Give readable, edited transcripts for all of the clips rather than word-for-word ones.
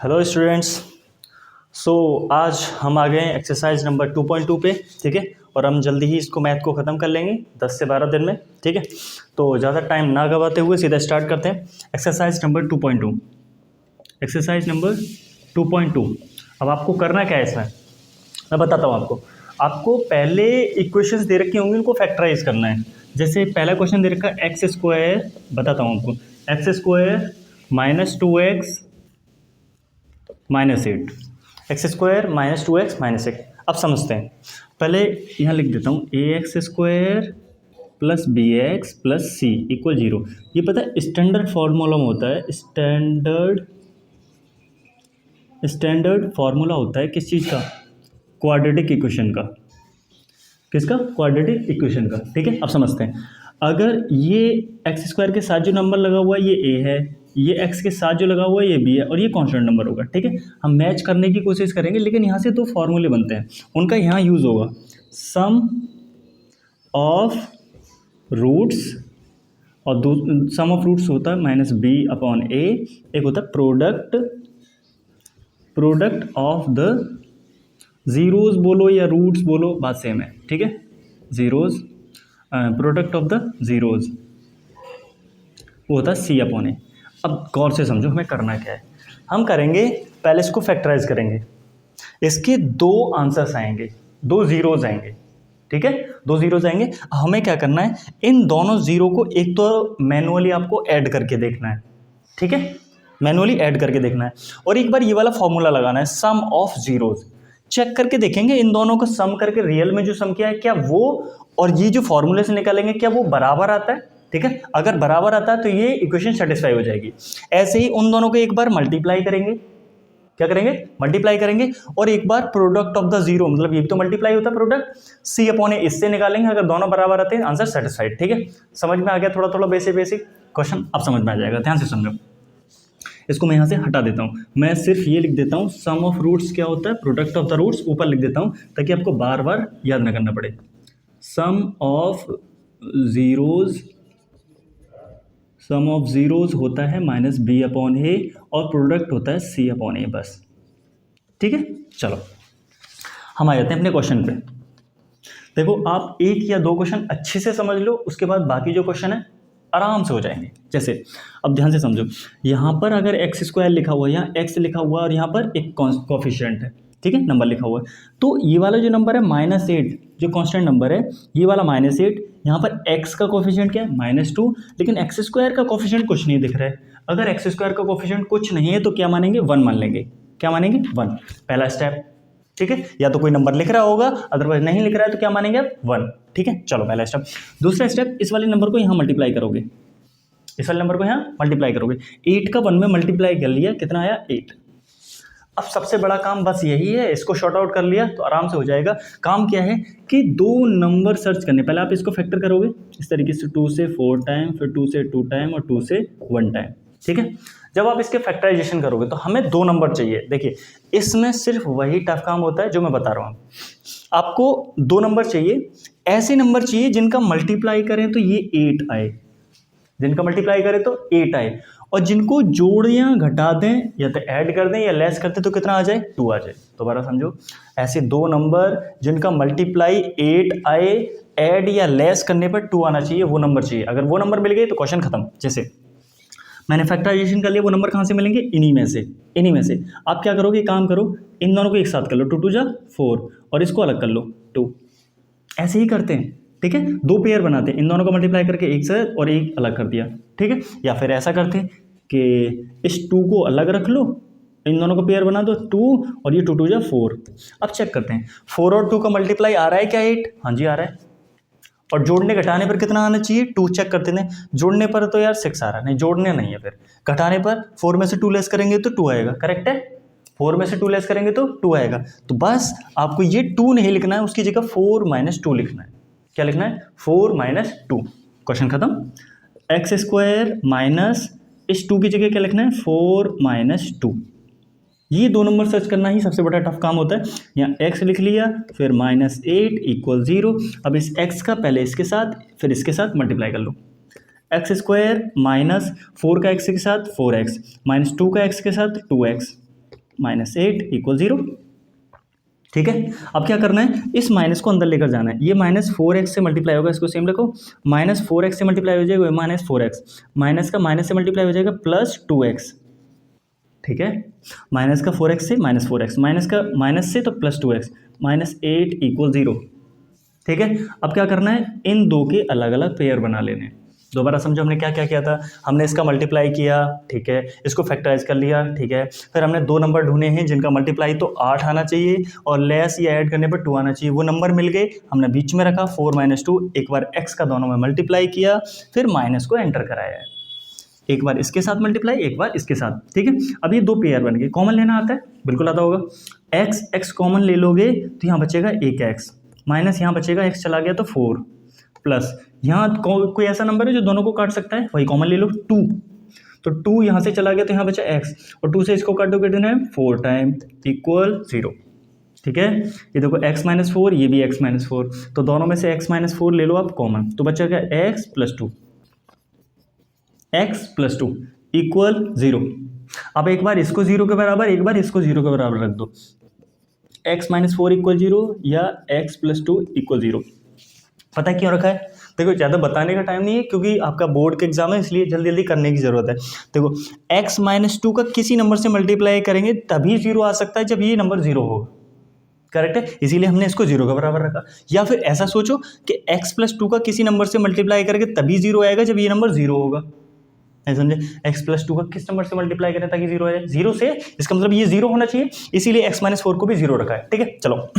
Hello students. आज हम आ गए हैं एक्सरसाइज नंबर 2.2 पे। ठीक है, और हम जल्दी ही इसको मैथ को ख़त्म कर लेंगे 10 से 12 दिन में। ठीक है, तो ज़्यादा टाइम ना गवाते हुए सीधा स्टार्ट करते हैं। Exercise number 2.2। Exercise number 2.2। अब आपको करना क्या है इसमें, मैं बताता हूँ आपको। आपको पहले इक्वेशंस दे रखी होंगी, उनको फैक्टराइज करना है। जैसे पहला क्वेश्चन दे रखा है एक्स स्क्वायर, बताता हूँ आपको, x square minus 2x minus 8, x square minus 2x minus 8। अब समझते हैं, पहले यहाँ लिख देता हूँ a x square plus b x plus c equal 0। ये पता है स्टैंडर्ड फार्मूला में होता है, स्टैंडर्ड फार्मूला होता है किस चीज़ का? क्वाड्रेटिक इक्वेशन का। किसका? क्वाड्रेटिक इक्वेशन का। ठीक है, अब समझते हैं। अगर ये एक्स स्क्वायर के साथ जो नंबर लगा हुआ है ये ए है, ये एक्स के साथ जो लगा हुआ है ये बी है, और ये कांस्टेंट नंबर होगा। ठीक है, हम मैच करने की कोशिश करेंगे, लेकिन यहाँ से दो फॉर्मूले बनते हैं, उनका यहाँ यूज़ होगा। सम ऑफ रूट्स, और सम ऑफ रूट्स होता है माइनस बी अपॉन ए, एक होता है प्रोडक्ट ऑफ द जीरोज बोलो या रूट्स बोलो, बात सेम है। ठीक है, zeros, product of the zeros वो होता है सी अपॉन ए। अब गौर से समझो हमें करना क्या है। हम करेंगे, पहले इसको फैक्टराइज करेंगे, इसके दो आंसर्स आएंगे, दो जीरोज आएंगे। ठीक है, दो जीरोज आएंगे। हमें क्या करना है, इन दोनों जीरो को एक तो मैनुअली आपको ऐड करके देखना है। ठीक है, मैनुअली ऐड करके देखना है, और एक बार ये वाला फॉर्मूला लगाना है, सम ऑफ जीरोज। चेक करके देखेंगे इन दोनों को सम करके रियल में जो सम किया है क्या वो, और ये जो फॉर्मूले से निकालेंगे क्या वो बराबर आता है। ठीक है, अगर बराबर आता है तो ये इक्वेशन सेटिस्फाई हो जाएगी। ऐसे ही उन दोनों को एक बार मल्टीप्लाई करेंगे। क्या करेंगे? मल्टीप्लाई करेंगे, और एक बार प्रोडक्ट ऑफ द जीरो, मतलब ये भी तो मल्टीप्लाई होता है प्रोडक्ट, सी अपॉन ए, इससे निकालेंगे। अगर दोनों बराबर आते हैं आंसर सेटिस्फाइड। ठीक है, समझ में आ गया? थोड़ा थोड़ा बेसिक क्वेश्चन अब समझ में आ जाएगा, ध्यान से समझो। इसको मैं यहाँ से हटा देता हूँ, मैं सिर्फ ये लिख देता हूँ सम ऑफ रूट्स क्या होता है, प्रोडक्ट ऑफ द रूट्स ऊपर लिख देता हूँ, ताकि आपको बार बार याद ना करना पड़े। सम ऑफ जीरोज होता है माइनस बी अपॉन ए, और प्रोडक्ट होता है सी अपॉन ए, बस। ठीक है, चलो हम आ जाते हैं अपने क्वेश्चन पे। देखो, आप एक या दो क्वेश्चन अच्छे से समझ लो, उसके बाद बाकी जो क्वेश्चन है आराम से हो जाएंगे। जैसे अब ध्यान से समझो, यहाँ पर अगर एक्स स्क्वायर लिखा हुआ है, यहाँ एक्स लिखा हुआ है, और यहाँ पर एक कोफिशिएंट है। ठीक है, नंबर लिखा हुआ है, तो ये वाला जो नंबर है -8, जो कांस्टेंट नंबर है, ये वाला -8, यहाँ पर एक्स का कोफिशिएंट क्या है? -2, लेकिन एक्स स्क्वायर का कोफिशिएंट कुछ नहीं दिख रहा है। अगर एक्स स्क्वायर का कोफिशिएंट कुछ नहीं है तो क्या मानेंगे? 1 मान लेंगे। क्या मानेंगे? 1। पहला स्टेप। ठीक है, या तो कोई नंबर लिख रहा होगा, अदरवाइज नहीं लिख रहा है तो क्या मानेंगे आप? 1। ठीक है, चलो पहला स्टेप। दूसरा स्टेप, इस वाले नंबर को यहाँ मल्टीप्लाई करोगे, इस वाले नंबर को यहाँ मल्टीप्लाई करोगे। 8 का 1 में मल्टीप्लाई कर लिया, कितना आया? 8। अब सबसे बड़ा काम बस यही है, इसको शॉर्ट आउट कर लिया तो आराम से हो जाएगा। काम क्या है कि दो नंबर सर्च करने, पहले आप इसको फैक्टर करोगे इस तरीके से, 2 से 4 टाइम, फिर 2 से 2 टाइम, और 2 से 1 टाइम। ठीक है, जब आप इसके फैक्टराइजेशन करोगे तो हमें दो नंबर चाहिए। देखिए, इसमें सिर्फ वही टफ काम होता है जो मैं बता रहा हूँ। आपको दो नंबर चाहिए, ऐसे नंबर चाहिए जिनका मल्टीप्लाई करें तो ये 8 आए, जिनका मल्टीप्लाई करें तो 8 आए, और जिनको जोड़ या घटा दें, या तो ऐड कर दें या लेस करते तो कितना आ जाए? 2 आ जाए। दोबारा समझो, ऐसे दो नंबर जिनका मल्टीप्लाई 8 आए, ऐड या लेस करने पर 2 आना चाहिए, वो नंबर चाहिए। अगर वो नंबर मिल गए तो क्वेश्चन खत्म। जैसे मैंने फैक्टराइजेशन कर लिया, वो नंबर कहाँ से मिलेंगे? इन्हीं में से। आप क्या करोगे? काम करो, इन दोनों को एक साथ कर लो, 2 2 जा 4, और इसको अलग कर लो 2। ऐसे ही करते हैं। ठीक है, दो पेयर बनाते हैं, इन दोनों को मल्टीप्लाई करके एक से और एक अलग कर दिया। ठीक है, या फिर ऐसा करते हैं कि इस 2 को अलग रख लो, इन दोनों को पेयर बना दो 2, और ये 2 2 जा 4। अब चेक करते हैं, 4 और 2 का मल्टीप्लाई आ रहा है क्या? 8। हाँ जी, आ रहा है। और जोड़ने घटाने पर कितना आना चाहिए? 2। चेक करते हैं, जोड़ने पर तो यार 6 आ रहा है, नहीं जोड़ने नहीं है, फिर घटाने पर 4 में से 2 लेस करेंगे तो 2 आएगा। करेक्ट है, 4 में से 2 लेस करेंगे तो 2 आएगा। तो बस आपको ये 2 नहीं लिखना है, उसकी जगह 4 - 2 लिखना है। क्या लिखना है? 4 - 2। क्वेश्चन खत्म। एक्स स्क्वायर माइनस इस 2 की जगह क्या लिखना है? 4 - 2। ये दो नंबर सर्च करना ही सबसे बड़ा टफ काम होता है। यहाँ x लिख लिया, फिर -8 = 0। अब इस x का पहले इसके साथ फिर इसके साथ मल्टीप्लाई कर लो। एक्स स्क्वायर -4 का x के साथ 4x, -2 का x के साथ 2x, -8 इक्वल 0। ठीक है, अब क्या करना है, इस माइनस को अंदर लेकर जाना है। ये -4x से मल्टीप्लाई होगा, इसको सेम रखो, -4x से मल्टीप्लाई हो जाएगा -4x, माइनस का माइनस से मल्टीप्लाई हो जाएगा +2x। ठीक है, माइनस का 4x से -4x, माइनस का माइनस से तो +2x, -8 इक्वल 0। ठीक है, अब क्या करना है, इन दो के अलग अलग पेयर बना लेने हैं। दोबारा समझो हमने क्या क्या किया था, हमने इसका मल्टीप्लाई किया, ठीक है, इसको फैक्टराइज कर लिया, ठीक है, फिर हमने दो नंबर ढूंढे हैं जिनका मल्टीप्लाई तो 8 आना चाहिए और लेस या ऐड करने पर 2 आना चाहिए। वो नंबर मिल गए, हमने बीच में रखा 4 - 2, एक बार x का दोनों में मल्टीप्लाई किया, फिर माइनस को एंटर कराया है, एक बार इसके साथ मल्टीप्लाई, एक बार इसके साथ। ठीक है, अब ये दो पेयर बन गए। कॉमन लेना आता है, बिल्कुल आता होगा। x कॉमन ले लोगे तो यहाँ बचेगा एक x, माइनस यहाँ बचेगा x चला गया तो 4, प्लस यहाँ कोई ऐसा नंबर है जो दोनों को काट सकता है, वही कॉमन ले लो 2, तो 2 यहाँ से चला गया तो यहाँ बचा x, और 2 से इसको काट दो कितने, 4 टाइम इक्वल 0। ठीक है, ये देखो x - 4, ये भी x - 4, तो दोनों में से x - 4 ले लो आप कॉमन, तो बचेगा x + 2 इक्वल 0। अब एक बार इसको 0 के बराबर, एक बार इसको 0 के बराबर रख दो, x - 4 इक्वल 0 या x + 2 इक्वल 0। पता है क्यों रखा है? देखो ज़्यादा बताने का टाइम नहीं है क्योंकि आपका बोर्ड का एग्जाम है, इसलिए जल्दी जल्दी करने की ज़रूरत है। देखो x - 2 का किसी नंबर से मल्टीप्लाई करेंगे तभी 0 आ सकता है जब ये नंबर 0 होगा, करेक्ट है, इसीलिए हमने इसको 0 के बराबर रखा। या फिर ऐसा सोचो कि x + 2 का किसी नंबर से मल्टीप्लाई करके तभी 0 आएगा जब ये नंबर 0 होगा, समझे, x + 2 का किस नंबर से मल्टीप्लाई करें ताकि 0 आ जाए, 0 से, इसका मतलब ये 0 होना चाहिए, इसीलिए x - 4 को भी 0 रखा है। ठीक है, चलो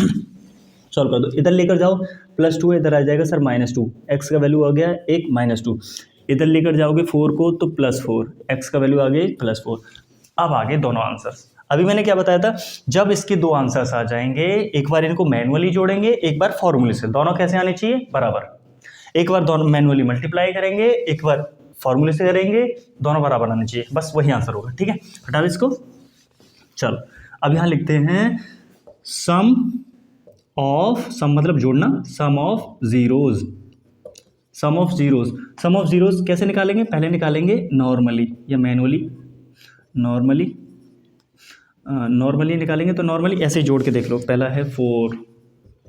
सॉल्व कर दो, इधर लेकर जाओ, +2 इधर आ जाएगा सर -2, x का वैल्यू आ गया 1 -2, इधर लेकर जाओगे 4 को तो +4, x का वैल्यू आ गया +4। अब आगे दोनों आंसर्स, अभी मैंने क्या बताया था, जब इसके दो आंसर्स आ जाएंगे, एक बार इनको मैनुअली जोड़ेंगे, एक बार फॉर्मूले से, दोनों कैसे आने चाहिए, बराबर, एक बार दोनों मैनुअली मल्टीप्लाई करेंगे, एक बार फॉर्मूले से करेंगे, दोनों बराबर आने चाहिए, बस वही आंसर होगा। ठीक है, हटा दो इसको। चलो अब यहाँ लिखते हैं सम मतलब जोड़ना, sum of zeros, sum of zeros कैसे निकालेंगे, पहले निकालेंगे नॉर्मली या मैनुअली, नॉर्मली निकालेंगे, तो नॉर्मली ऐसे ही जोड़ के देख लो, पहला है 4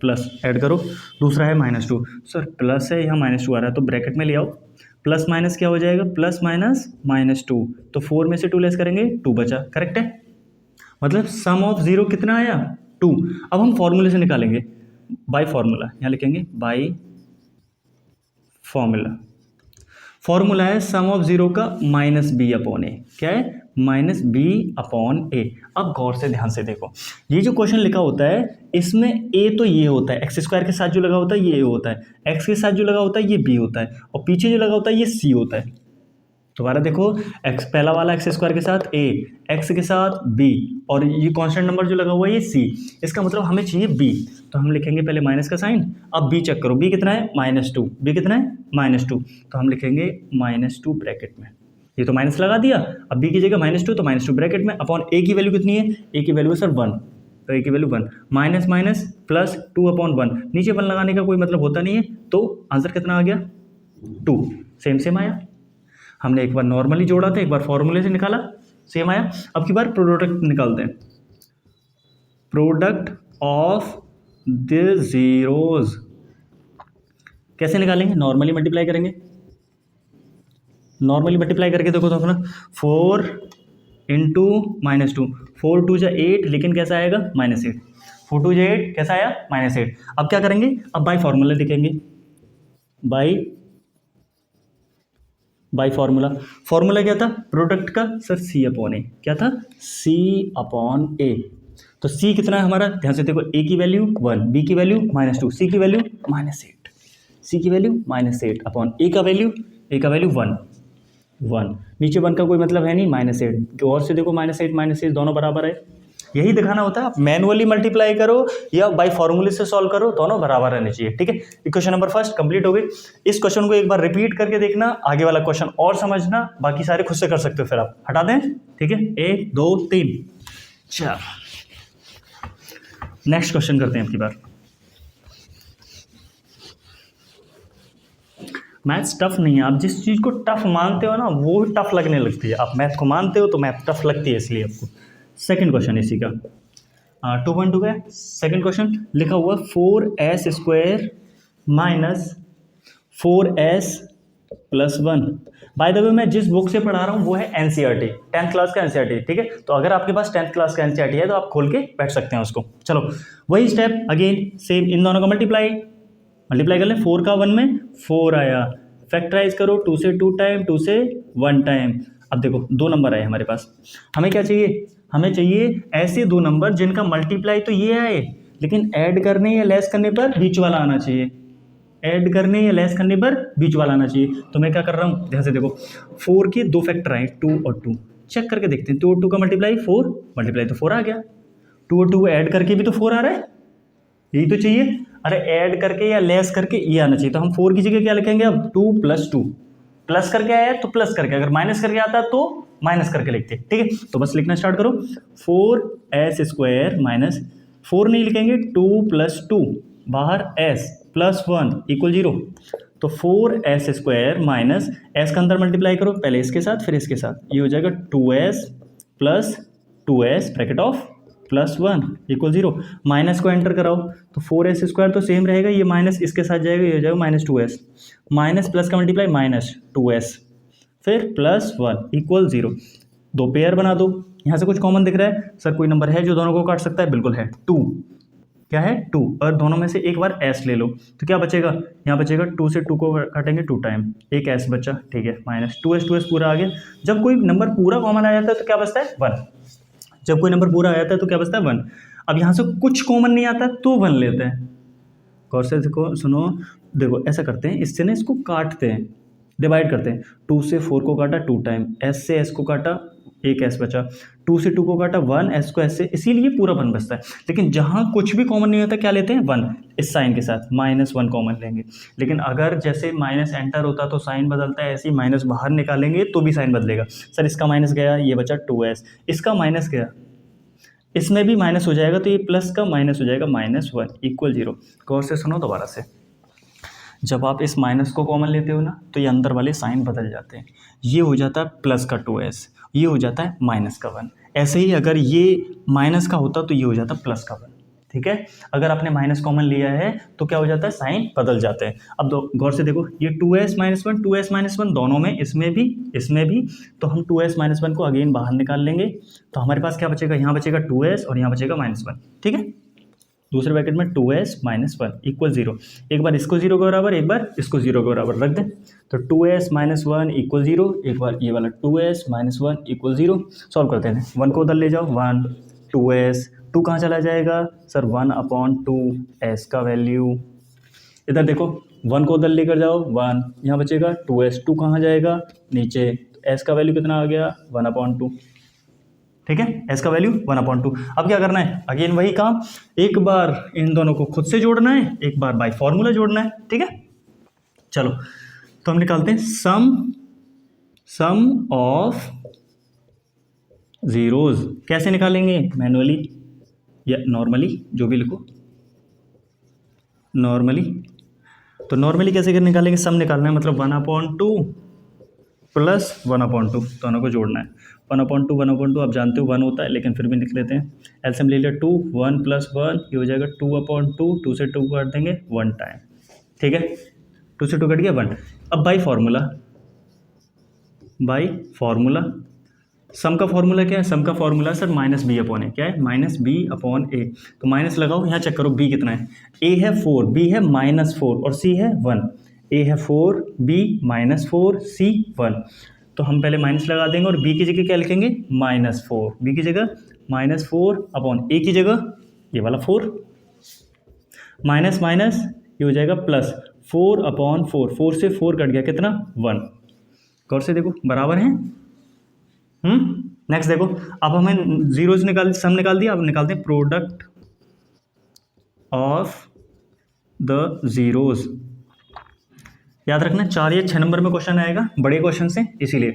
प्लस ऐड करो, दूसरा है -2, सर प्लस है यहाँ -2 आ रहा है तो ब्रैकेट में ले आओ, प्लस माइनस क्या हो जाएगा, प्लस माइनस -2, तो 4 में से 2 लेस करेंगे 2 बचा, करेक्ट है, मतलब सम ऑफ 0 कितना आया 2। अब हम फॉर्मूले से निकालेंगे, बाय फॉर्मूला, यहाँ लिखेंगे बाय फॉर्मूला है सम ऑफ 0 का -b/a, क्या है, -b/a। अब गौर से ध्यान से देखो, ये जो क्वेश्चन लिखा होता है इसमें a तो ये होता है, x² के साथ जो लगा होता है ये a होता है, x के साथ जो लगा होता है ये b होता है, और पीछे जो लगा होता है ये c होता है। दोबारा देखो, x पहला वाला x² के साथ a, x के साथ b, और ये कांस्टेंट नंबर जो लगा हुआ है ये c, इसका मतलब हमें चाहिए b, तो हम लिखेंगे पहले माइनस का साइन, अब b चेक करो, b कितना है -2, b कितना है -2, तो हम लिखेंगे -2 ब्रैकेट में, ये तो माइनस लगा दिया, अब b की जगह -2 तो -2 ब्रैकेट में, अपॉन a की वैल्यू कितनी है, a की वैल्यू है सर 1, तो a की वैल्यू 1, माइनस माइनस प्लस 2/1, नीचे 1 लगाने का कोई मतलब होता नहीं है, तो आंसर कितना आ गया 2, सेम आया। हमने एक बार नॉर्मली जोड़ा था, एक बार फॉर्मूले से निकाला, सेम आया। अब की बार प्रोडक्ट निकालते हैं, प्रोडक्ट ऑफ द जीरोज कैसे निकालेंगे, नॉर्मली मल्टीप्लाई करेंगे, नॉर्मली मल्टीप्लाई करके देखो तो अपना 4 × -2, 4 2 = 8, लेकिन कैसा आएगा -8, 4 2 = 8, कैसा आया -8। अब क्या करेंगे, अब बाय फॉर्मूला लिखेंगे, बाय फॉर्मूला क्या था प्रोडक्ट का, सर c/a, क्या था c/a, तो c कितना है हमारा, ध्यान से देखो, a की वैल्यू 1, b की वैल्यू -2, c की वैल्यू -8, c की वैल्यू -8 अपॉन a का वैल्यू 1, नीचे 1 का कोई मतलब है नहीं, -8, और से देखो -8 दोनों बराबर है, यही दिखाना होता है, आप मैनुअली मल्टीप्लाई करो या बाय फॉर्मूले से सॉल्व करो, दोनों बराबर रहने चाहिए। ठीक है, क्वेश्चन नंबर फर्स्ट कंप्लीट हो गई। इस क्वेश्चन को एक बार रिपीट करके देखना, आगे वाला क्वेश्चन और समझना, बाकी सारे खुद से कर सकते हो, फिर आप हटा दें। ठीक है, 1 2 3, चलो नेक्स्ट क्वेश्चन करते हैं। आपकी बार मैथ्स टफ नहीं है, आप जिस चीज़ को टफ मानते हो ना वो टफ लगने लगती है, आप मैथ को मानते हो तो मैथ टफ लगती है, इसलिए आपको सेकंड क्वेश्चन इसी का 2.2 का सेकंड क्वेश्चन लिखा हुआ 4s² minus 4s plus 1। By the way मैं जिस बुक से पढ़ा रहा हूँ वो है एनसीईआरटी, 10th क्लास का एनसीईआरटी, ठीक है। तो अगर आपके पास 10th क्लास का एनसीईआरटी है तो आप खोल के बैठ सकते हैं उसको। चलो वही स्टेप अगेन सेम, इन दोनों का मल्टीप्लाई कर लें। 4 का 1 में 4 आया, फैक्टराइज करो 2 से 2 टाइम, 2 से 1 टाइम। अब देखो 2 नंबर आए हमारे पास, हमें क्या चाहिए, हमें चाहिए ऐसे 2 नंबर जिनका मल्टीप्लाई तो ये आए लेकिन ऐड करने या लेस करने पर बीच वाला आना चाहिए, ऐड करने या लेस करने पर बीच वाला आना चाहिए। तो मैं क्या कर रहा हूँ, ध्यान से देखो 4 के 2 फैक्टर आए, 2 और 2, चेक करके देखते हैं। 2 और 2 का मल्टीप्लाई 4, मल्टीप्लाई तो 4 आ गया। 2 और 2 ऐड करके भी तो 4 आ रहा है, यही तो चाहिए। अरे ऐड करके या लेस करके ये आना चाहिए। तो हम 4 की जगह क्या लिखेंगे अब, 2 + 2, प्लस करके आया तो प्लस करके, अगर माइनस करके आता तो माइनस करके लिखते, ठीक है। तो बस लिखना स्टार्ट करो, 4s² माइनस 4 नहीं लिखेंगे, 2 + 2 बाहर s प्लस 1 = 0। तो 4s² माइनस s का अंदर मल्टीप्लाई करो, पहले इसके साथ फिर इसके साथ, ये हो जाएगा 2s plus 2s bracket of plus 1 = 0। Minus को एंटर कराओ तो 4s² तो सेम रहेगा, ये माइनस इसके साथ जाएगा, ये हो जाएगा -2s, माइनस प्लस का मल्टीप्लाई -2s फिर प्लस 1 = 0। 2 पेयर बना दो। यहाँ से कुछ कॉमन दिख रहा है, सर कोई नंबर है जो दोनों को काट सकता है, बिल्कुल है, 2। क्या है 2, और दोनों में से एक बार s ले लो तो क्या बचेगा, यहाँ बचेगा 2 से 2 को काटेंगे 2 टाइम, एक s बचा, ठीक है, -2s पूरा आ गया। जब कोई नंबर पूरा कॉमन आ जाता है तो क्या बचता है 1, जब कोई नंबर पूरा आ जाता है तो क्या बचता है 1। अब यहाँ से कुछ कॉमन नहीं आता तो 1 लेते हैं। गौर से देखो, सुनो, देखो ऐसा करते हैं, इससे ना इसको काटते हैं, डिवाइड करते हैं। 2 से 4 को काटा 2 टाइम, s से s को काटा, एक s बचा, 2 से 2 को काटा 1, s को s से, इसीलिए पूरा 1 बचता है। लेकिन जहाँ कुछ भी कॉमन नहीं होता क्या लेते हैं 1, इस साइन के साथ -1 कॉमन लेंगे। लेकिन अगर जैसे माइनस एंटर होता तो साइन बदलता है, ऐसे ही माइनस बाहर निकालेंगे तो भी साइन बदलेगा। सर इसका माइनस गया, ये बचा 2s, इसका माइनस गया, इसमें भी माइनस हो जाएगा, तो ये प्लस का माइनस हो जाएगा, -1 = 0। गौर से सुनो दोबारा से, जब आप इस माइनस को कॉमन लेते हो ना तो ये अंदर वाले साइन बदल जाते हैं, ये हो जाता है प्लस का 2s, ये हो जाता है माइनस का 1। ऐसे ही अगर ये माइनस का होता तो ये हो जाता प्लस का 1, ठीक है। अगर आपने माइनस कॉमन लिया है तो क्या हो जाता है, साइन बदल जाते हैं। अब गौर से देखो, ये 2s - 1 2s - 1 दोनों में, इसमें भी, तो हम 2s - 1 को अगेन बाहर निकाल लेंगे। तो हमारे पास क्या बचेगा, यहाँ बचेगा 2s और यहाँ बचेगा -1, ठीक है। दूसरे ब्रैकेट में 2s - 1 = 0। एक बार इसको 0 के बराबर, एक बार इसको 0 के बराबर रख दें, तो 2s - 1 = 0, एक बार ये वाला 2s - 1 = 0। सॉल्व करते हैं, 1 को उधर ले जाओ, 1 2s, 2 कहाँ चला जाएगा सर, 1/2 s का वैल्यू, इधर देखो 1 को उधर लेकर जाओ, 1 यहाँ बचेगा, 2s, 2 कहाँ जाएगा नीचे, s का वैल्यू कितना आ गया 1/2, ठीक है, s का वैल्यू 1/2। अब क्या करना है, अगेन वही काम, एक बार इन दोनों को खुद से जोड़ना है, एक बार बाय फॉर्मूला जोड़ना है, ठीक है। चलो तो हम निकालते हैं सम ऑफ जीरोज। कैसे निकालेंगे, मैनुअली या नॉर्मली, जो भी लिखो, नॉर्मली। तो नॉर्मली कैसे कर निकालेंगे, सम निकालना है, मतलब 1/2 प्लस 1/2, दोनों को जोड़ना है। 1/2 आप जानते हो 1 होता है, लेकिन फिर भी लिख लेते हैं। एलसीएम ले लिया 2, 1 + 1, ये हो जाएगा 2/2, 2 से 2 काट देंगे 1 टाइम, ठीक है, 2 से 2 कट गया 1। अब बाई फार्मूला सम का फार्मूला क्या है, सम का फार्मूला सर -b/a, क्या है -b/a। तो माइनस लगाओ, यहाँ चेक करो b कितना है, a है 4, b है -4 और c है 1। a है 4, b -4, c 1। तो हम पहले माइनस लगा देंगे और b की जगह क्या लिखेंगे, -4, b की जगह -4/a की जगह ये वाला 4, माइनस माइनस ये हो जाएगा प्लस 4/4, 4 से 4 कट गया, कितना 1। गौर से देखो बराबर है। नेक्स्ट देखो, अब हमें जीरोज सम निकाल दिया, अब निकालते हैं प्रोडक्ट ऑफ द जीरोज। याद रखना 4 या 6 नंबर में क्वेश्चन आएगा, बड़े क्वेश्चन से इसीलिए,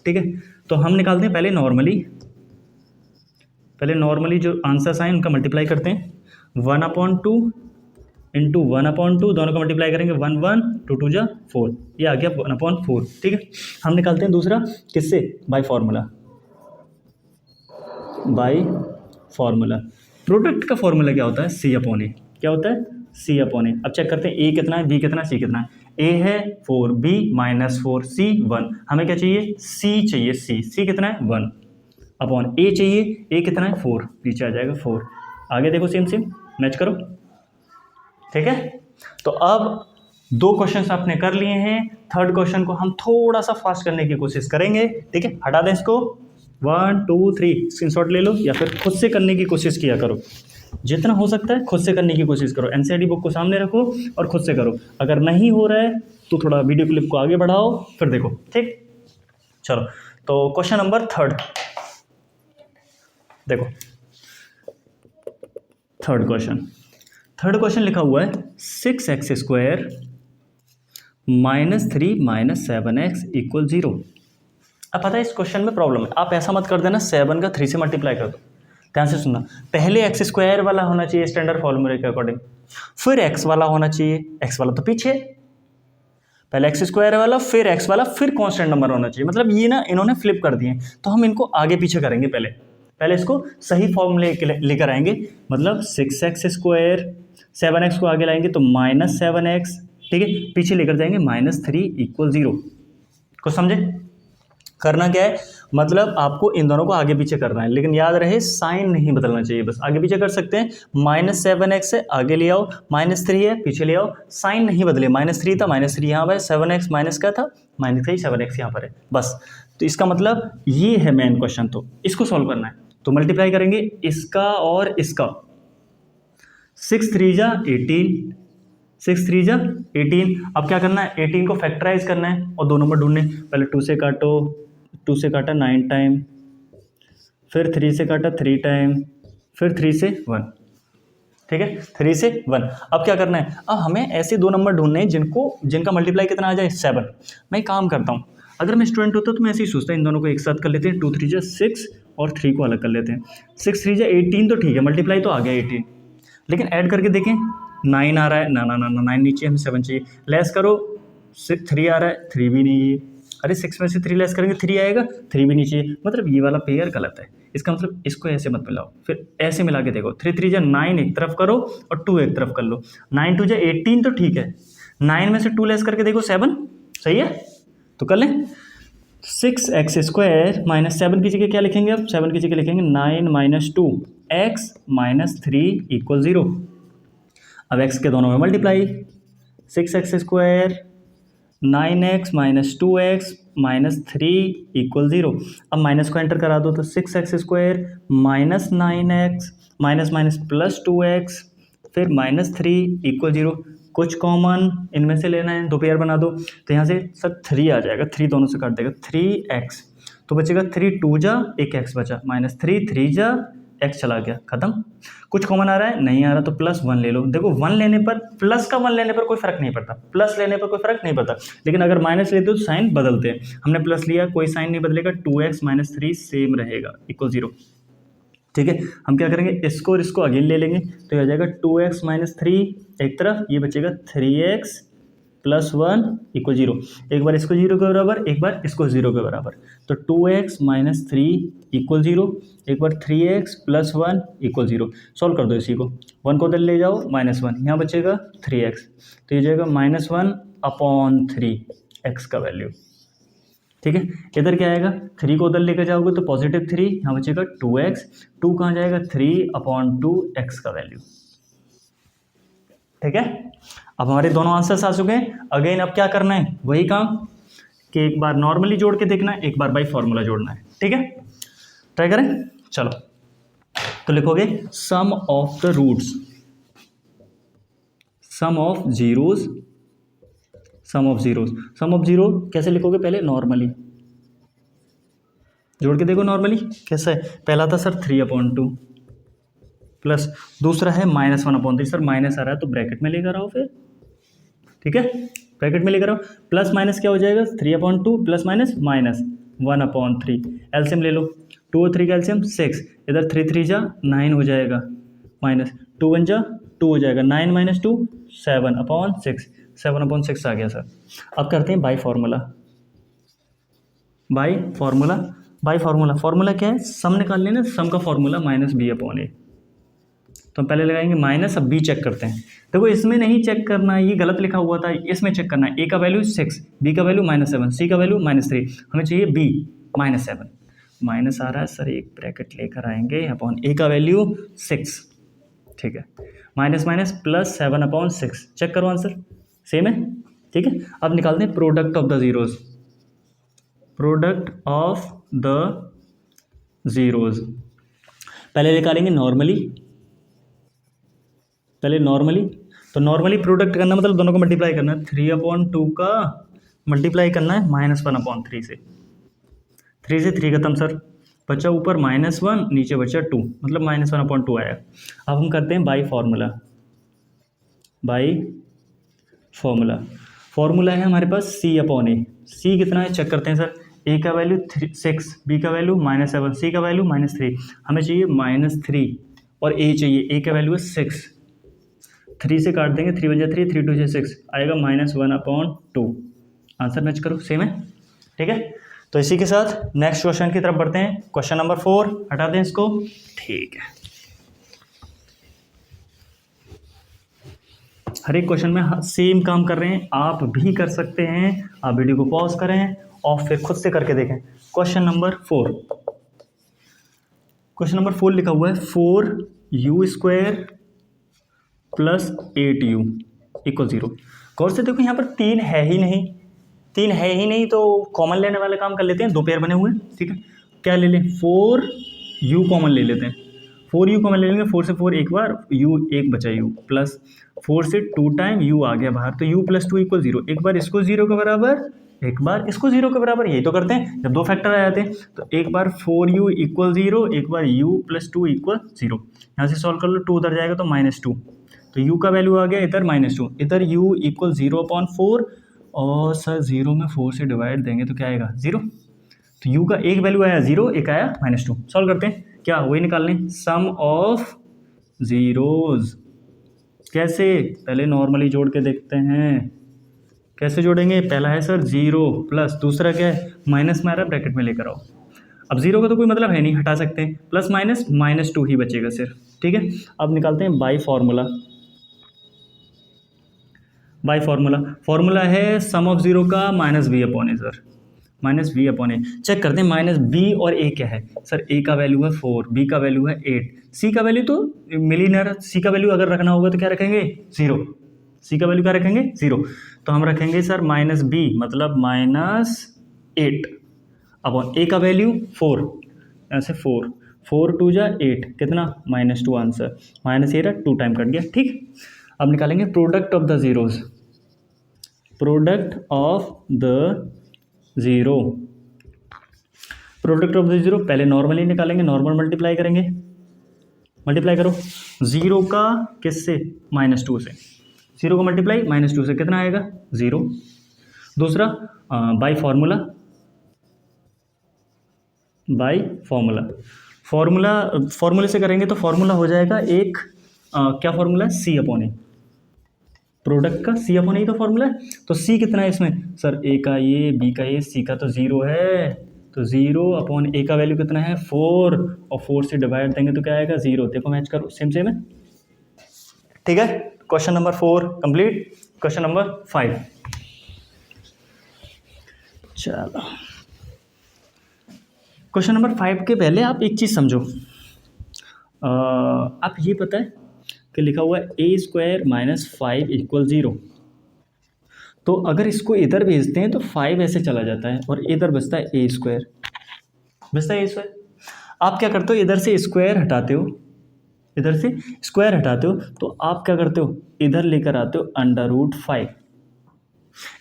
ठीक है। तो हम निकालते हैं पहले नॉर्मली जो आंसर्स आए उनका मल्टीप्लाई करते हैं, 1/2 इंटू 1/2, दोनों का मल्टीप्लाई करेंगे 1 1, 2 2 जा 4, ये आ गया 1/4, ठीक है। हम निकालते हैं दूसरा, किससे, bye formula. By formula. Product का फॉर्मूला क्या होता है? सी अपॉन ए। क्या होता है? सी अपॉन ए। अब चेक करते हैं, ए कितना है, बी कितना है, सी कितना है। ए है 4, बी -4, सी 1। हमें क्या चाहिए? सी चाहिए। सी कितना है? 1 अपॉन ए चाहिए। ए कितना है? 4, नीचे आ जाएगा 4। आगे देखो, सेम सेम मैच करो। ठीक है, तो अब 2 क्वेश्चन आपने कर लिए हैं। थर्ड क्वेश्चन को हम थोड़ा सा फास्ट करने की कोशिश करेंगे। ठीक है, हटा दें इसको। 1 2 3 स्क्रीनशॉट ले लो, या फिर खुद से करने की कोशिश किया करो। जितना हो सकता है खुद से करने की कोशिश करो। एनसीईआरटी बुक को सामने रखो और खुद से करो। अगर नहीं हो रहा है तो थोड़ा वीडियो क्लिप को आगे बढ़ाओ, फिर देखो। ठीक, चलो, तो क्वेश्चन नंबर 3 देखो। थर्ड क्वेश्चन लिखा हुआ है 6x² -3 -7x = 0। अब पता है इस क्वेश्चन में प्रॉब्लम है। आप ऐसा मत कर देना 7 का 3 से मल्टीप्लाई कर दो। ध्यान से सुनना, पहले x² वाला होना चाहिए स्टैंडर्ड फॉर्मूले के अकॉर्डिंग, फिर x वाला होना चाहिए। x वाला तो पीछे, पहले x² वाला, फिर x वाला, फिर कांस्टेंट नंबर होना चाहिए। मतलब ये ना इन्होंने फ्लिप कर दिए, तो हम इनको आगे पीछे करेंगे। पहले इसको सही फॉर्मूले लेकर आएंगे। मतलब 6x², 7x को आगे लाएंगे तो -7x। ठीक है, पीछे लेकर जाएंगे -3 = 0। कुछ समझे? करना क्या है, मतलब आपको इन दोनों को आगे पीछे करना है, लेकिन याद रहे साइन नहीं बदलना चाहिए। बस आगे पीछे कर सकते हैं। -7x है, आगे ले आओ, -3 है, पीछे ले आओ, साइन नहीं बदले। -3 था, -3 यहाँ पर, 7x माइनस क्या था, -3, 7x यहाँ पर है, बस। तो इसका मतलब ये है मेन क्वेश्चन। तो इसको सॉल्व करना है, तो मल्टीप्लाई करेंगे इसका और इसका। 6 3 जा 18, 6 3 जा 18। अब क्या करना है, 18 को फैक्टराइज करना है और 2 नंबर ढूंढने। पहले 2 से काटो, 2 से काटा 9 टाइम, फिर 3 से काटा 3 टाइम, फिर 3 से 1। ठीक है, 3 से 1। अब क्या करना है, अब हमें ऐसे 2 नंबर ढूंढने हैं जिनका मल्टीप्लाई कितना आ जाए, 7। मैं एक काम करता हूँ, अगर मैं स्टूडेंट होता तो मैं ऐसे ही सोचता, इन दोनों को एक साथ कर लेते हैं। 2 3 जा 6 और 3 को अलग कर लेते हैं। 6 3 जा 18 तो ठीक है, मल्टीप्लाई तो आ गया 18, लेकिन ऐड करके देखें 9 आ रहा है। ना 9 नीचे, हमें 7 चाहिए। लेस करो, 3 आ रहा है, 3 भी नहीं है। अरे 6 में से 3 लेस करेंगे 3 आएगा, 3 भी नहीं चाहिए। मतलब ये वाला पेयर गलत है। इसका मतलब इसको ऐसे मत मिलाओ, फिर ऐसे मिला के देखो। 3 3 जा 9 एक तरफ करो और 2 एक तरफ कर लो। 9 2 जा 18 तो ठीक है, 9 में से 2 लेस करके देखो 7, सही है। तो कर लें, 6x² -7 की जगह क्या लिखेंगे? अब 7 की जगह लिखेंगे 9 - 2x -3 = 0। अब x के दोनों में मल्टीप्लाई, 6x² 9x - 2x -3 = 0। अब माइनस को एंटर करा दो, तो 6x² -9x -+2x फिर -3 = 0। कुछ कॉमन इनमें से लेना है, 2 पेयर बना दो। तो यहाँ से सर 3 आ जाएगा, 3 दोनों से काट देगा, 3x तो बचेगा 3 2 जा, एक x बचा, -3 3 जा, x चला गया, खत्म। कुछ कॉमन आ रहा है, नहीं आ रहा, तो +1 ले लो। देखो 1 लेने पर, प्लस का 1 लेने पर कोई फर्क नहीं पड़ता, प्लस लेने पर कोई फर्क नहीं पड़ता, लेकिन अगर माइनस लेते हो तो साइन बदलते हैं। हमने प्लस लिया, कोई साइन नहीं बदलेगा, 2x - 3 सेम रहेगा, = 0। ठीक है, हम क्या करेंगे, इसको और इसको अगेन ले लेंगे, तो आ जाएगा 2x - 3 एक तरफ, ये बचेगा 3x + 1 = 0। एक बार इसको 0 के बराबर, एक बार इसको 0 के बराबर, तो 2x - 3 = 0। एक बार 3x + 1 = 0। सॉल्व कर दो इसी को, 1 को उधर ले जाओ, -1 यहाँ बचेगा 3x, तो ये जाएगा -1/3 x का वैल्यू। ठीक है, इधर क्या आएगा, 3 को उधर लेकर जाओगे तो +3, यहाँ बचेगा 2x, 2 कहाँ जाएगा, 3/2 x का वैल्यू। ठीक है, अब हमारे दोनों आंसर्स आ चुके हैं। अगेन अब क्या करना है, वही काम कि एक बार नॉर्मली जोड़ के देखना है, एक बार बाई फॉर्मूला जोड़ना है। ठीक है, ट्राई करें, चलो। तो लिखोगे sum of the roots, sum of zeros, sum of zero कैसे लिखोगे, पहले नॉर्मली जोड़ के देखो। नॉर्मली कैसा है, पहला था सर 3/2 प्लस दूसरा है -1/3। सर माइनस आ रहा है तो ब्रैकेट में लेकर आओ फिर। ठीक है, ब्रैकेट में लेकर आओ, प्लस माइनस क्या हो जाएगा, 3/2 प्लस माइनस -1/3। एलसीएम ले लो, 2 और 3 का एलसीएम 6, इधर 3 3 जा 9 हो जाएगा, -2 1 जा 2 हो जाएगा, 9 - 2 7/6, 7/6 आ गया सर। अब करते हैं बाई फॉर्मूला। बाई फार्मूला क्या है, सम निकाल लेना, सम का फार्मूला माइनस बी अपॉन ए। तो हम पहले लगाएंगे माइनस, अब बी चेक करते हैं। देखो इसमें नहीं चेक करना, ये गलत लिखा हुआ था, इसमें चेक करना है। ए का वैल्यू 6, बी का वैल्यू -7, सी का वैल्यू -3, हमें चाहिए बी -7। माइनस आ रहा है सर, एक ब्रैकेट लेकर आएंगे अपॉन ए का वैल्यू 6, ठीक है, माइनस माइनस प्लस 7/6, चेक करो आंसर सेम है, ठीक है। अब निकालते हैं product of the zeros, product of the zeros. पहले निकालेंगे नॉर्मली, पहले नॉर्मली, तो नॉर्मली प्रोडक्ट करना मतलब दोनों को मल्टीप्लाई करना है, 3/2 का मल्टीप्लाई करना है -1/3 से, 3 से 3 खत्म सर, बचा ऊपर -1, नीचे बचा 2, मतलब -1/2 आया। अब हम करते हैं by formula, by formula, formula है हमारे पास C/A, C कितना है चेक करते हैं सर, ए का वैल्यू 6, बी का वैल्यू -7, सी का वैल्यू -3, हमें चाहिए -3 और ए चाहिए, ए का वैल्यू है 6, 3 से काट देंगे, 3 × 3, 3 × 2 = 6 आएगा, -1/2। आंसर मैच करो, सेम है, ठीक है। तो इसी के साथ नेक्स्ट क्वेश्चन की तरफ बढ़ते हैं, क्वेश्चन नंबर 4, हटा दें इसको, ठीक है। हर एक क्वेश्चन में सेम काम कर रहे हैं, आप भी कर सकते हैं, आप वीडियो को पॉज करें और फिर खुद से करके देखें। क्वेश्चन नंबर 4, क्वेश्चन नंबर 4 लिखा हुआ है 4u² + 8u = 0। गौर से देखो यहाँ पर 3 है ही नहीं, 3 है ही नहीं, तो कॉमन लेने वाला काम कर लेते हैं, 2 पेयर बने हुए हैं, ठीक है। क्या ले लें, 4u कॉमन ले लेते हैं, 4u कॉमन ले लेंगे, 4 से 4 एक बार, u एक बचा u, प्लस 4 से 2 टाइम u आ गया बाहर, तो u + 2 = 0, एक बार इसको 0 के बराबर, एक बार इसको 0 के बराबर, यही तो करते हैं जब 2 फैक्टर आ जाते हैं। तो एक बार 4u = 0, एक बार u + 2 = 0, यहाँ से सॉल्व कर लो, 2 उधर जाएगा तो -2, तो u का वैल्यू आ गया इधर -2, इधर u = 0/4, और सर 0 में 4 से डिवाइड देंगे तो क्या आएगा 0, तो u का एक वैल्यू आया 0, एक आया -2। सॉल्व करते हैं, क्या वही निकाल लें, सम ऑफ जीरोज। कैसे, पहले नॉर्मली जोड़ के देखते हैं, कैसे जोड़ेंगे, पहला है सर 0 प्लस, दूसरा क्या है माइनस में आ रहा है, ब्रैकेट में लेकर आओ। अब 0 का तो कोई मतलब है नहीं, हटा सकते हैं, प्लस माइनस -2 ही बचेगा सिर्फ, ठीक है। अब निकालते हैं by formula, by formula, formula है सम ऑफ 0 का -b/a सर, -b/a। चेक करते हैं -b और a क्या है सर, a का वैल्यू है 4, b का वैल्यू है 8, c का वैल्यू तो मिलीनियर, c का वैल्यू अगर रखना होगा तो क्या रखेंगे 0, c का वैल्यू क्या रखेंगे 0, तो हम रखेंगे सर -b मतलब -8 अब a का वैल्यू 4, ऐसे 4, 4 × 2 = 8, कितना -2 आंसर, -8 2 टाइम कट गया, ठीक। अब निकालेंगे product of the zeros, product of the zero, product of the zero पहले नॉर्मली निकालेंगे, नॉर्मल मल्टीप्लाई करेंगे, मल्टीप्लाई करो 0 का किससे, -2 से, 0 का मल्टीप्लाई -2 से कितना आएगा 0। दूसरा बाई फार्मूला, बाई फार्मूला, फार्मूले से करेंगे तो फार्मूला हो जाएगा एक क्या फार्मूला है, C/A, प्रोडक्ट का C/A तो फार्मूला है। तो C कितना है इसमें सर, A का ये, B का ये, C का तो 0 है, तो 0/A का वैल्यू कितना है 4, और 4 से डिवाइड देंगे तो क्या आएगा 0। देखो मैच करो, सेम सेम है, ठीक है। Question number 4 complete. Question number 5, चलो क्वेश्चन नंबर 5 के पहले आप एक चीज़ समझो, आप ये पता है कि लिखा हुआ है a² - 5 = 0, तो अगर इसको इधर भेजते हैं तो 5 ऐसे चला जाता है और इधर बचता है a², बचता है a²। आप क्या करते हो, इधर से स्क्वायर हटाते हो, इधर से स्क्वायर हटाते हो, तो आप क्या करते हो, इधर लेकर आते हो √5,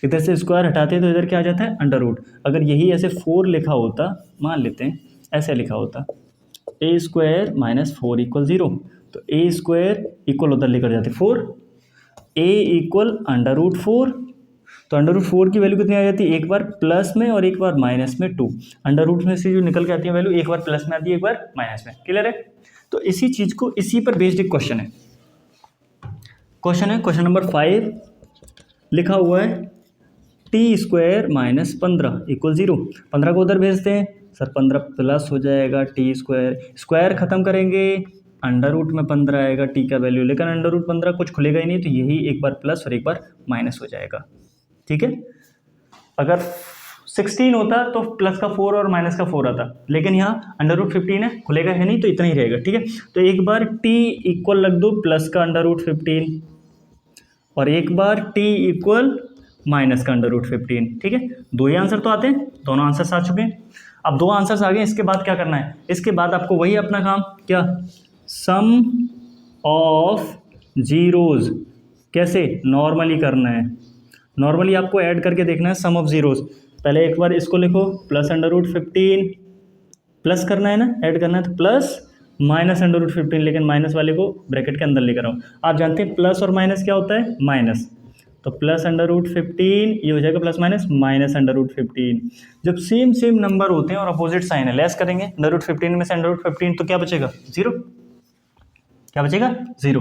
इधर से स्क्वायर हटाते हैं तो इधर क्या आ जाता है √। अगर यही ऐसे 4 लिखा होता, मान लेते हैं ऐसे लिखा होता a² - 4 = 0, तो a² इक्वल उधर लेकर जाते 4, a = √4, तो √4 की वैल्यू कितनी आ जाती है, एक बार प्लस में और एक बार माइनस में 2, √ में से जो निकल के आती है वैल्यू एक बार प्लस में आती है एक बार माइनस में, क्लियर है। तो इसी चीज़ को, इसी पर बेस्ड एक क्वेश्चन है, क्वेश्चन नंबर 5 लिखा हुआ है t² - 15 = 0, 15 को उधर भेजते हैं सर 15 प्लस हो जाएगा टी स्क्वायर, स्क्वायर ख़त्म करेंगे अंडर रूट में 15 आएगा टी का वैल्यू, लेकिन अंडर रूट 15 कुछ खुलेगा ही नहीं, तो यही एक बार प्लस और एक बार माइनस हो जाएगा। ठीक है, अगर 16 होता तो प्लस का 4 और माइनस का 4 आता, लेकिन यहाँ अंडर रूट 15 है, खुलेगा है नहीं, तो इतना ही रहेगा। ठीक है, तो एक बार t इक्वल रख दो प्लस का अंडर रूट 15 और एक बार t इक्वल माइनस का अंडर रूट 15। ठीक है, दो ही आंसर तो आते हैं, दोनों आंसर्स आ चुके हैं। अब दो आंसर्स आ गए, इसके बाद क्या करना है, इसके बाद आपको वही अपना काम, क्या, सम ऑफ जीरोज, कैसे, नॉर्मली करना है। नॉर्मली आपको ऐड करके देखना है सम ऑफ जीरोज। पहले एक बार इसको लिखो, प्लस अंडर रूट 15, प्लस करना है ना, ऐड करना है, तो प्लस माइनस अंडर रूट 15, लेकिन माइनस वाले को ब्रैकेट के अंदर लेकर आओ। आप जानते हैं प्लस और माइनस क्या होता है, माइनस, तो प्लस अंडर रूट 15 ये हो जाएगा plus minus minus under root 15। जब सेम सेम नंबर होते हैं और अपोजिट साइन है, लेस करेंगे अंडर रूट 15 में से अंडर रूट 15, तो क्या बचेगा, जीरो। क्या बचेगा, जीरो।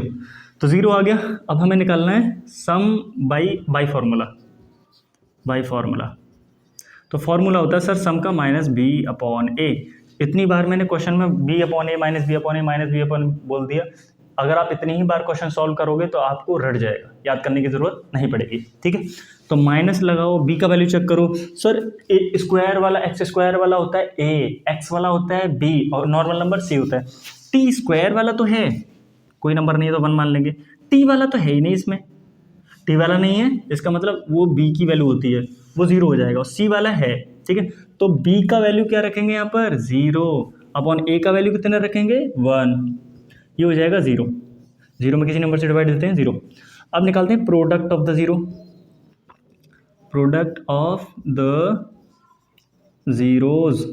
तो जीरो आ गया। अब हमें निकालना है सम बाई फार्मूला, बाई फार्मूला। तो फार्मूला होता है सर सम का माइनस बी अपॉन ए। इतनी बार मैंने क्वेश्चन में बी अपॉन ए माइनस बी अपॉन ए माइनस बी अपॉन बोल दिया, अगर आप इतनी ही बार क्वेश्चन सॉल्व करोगे तो आपको रट जाएगा, याद करने की जरूरत नहीं पड़ेगी। ठीक है, तो माइनस लगाओ, बी का वैल्यू चेक करो। सर ए स्क्वायर वाला एक्स स्क्वायर वाला होता है ए, एक्स वाला होता है बी और नॉर्मल नंबर सी होता है। टी स्क्वायर वाला तो है, कोई नंबर नहीं है तो 1 मान लेंगे। टी वाला तो है ही नहीं, इसमें टी वाला नहीं है, इसका मतलब वो बी की वैल्यू होती है, वो जीरो हो जाएगा, और सी वाला है। ठीक है, तो बी का वैल्यू क्या रखेंगे यहाँ पर, जीरो, अपॉन ए का वैल्यू कितना रखेंगे, 1, ये हो जाएगा जीरो। जीरो में किसी नंबर से डिवाइड देते हैं, जीरो। अब निकालते हैं product of the zero, product of the zeros.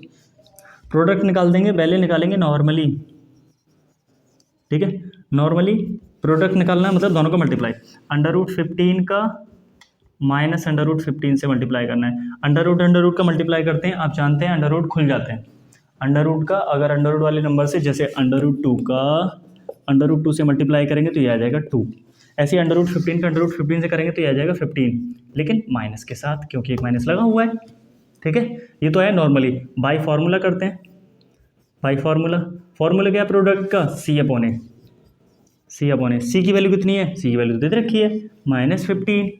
Product निकाल देंगे, पहले निकालेंगे नॉर्मली। ठीक है, नॉर्मली प्रोडक्ट निकालना है, मतलब दोनों का मल्टीप्लाई, अंडर रूट 15 का माइनस अंडर रूट 15 से मल्टीप्लाई करना है। अंडर रूट का मल्टीप्लाई करते हैं, आप जानते हैं अंडर रूट खुल जाते हैं। अंडर रूट का अगर अंडर रूट वाले नंबर से, जैसे अंडर रूट 2 का अंडर रूट 2 से मल्टीप्लाई करेंगे तो ये आ जाएगा 2। ऐसे ही अंडर रूट 15 का अंडर रूट 15 से करेंगे तो ये आ जाएगा 15, लेकिन माइनस के साथ, क्योंकि एक माइनस लगा हुआ है। ठीक है, ये तो है नॉर्मली। बाई फार्मूला करते हैं, बाई फार्मूला। फार्मूला क्या है प्रोडक्ट का, सी अपॉन ए, सी अपॉन ए। सी की वैल्यू कितनी है, सी की वैल्यू दे रखी है -15,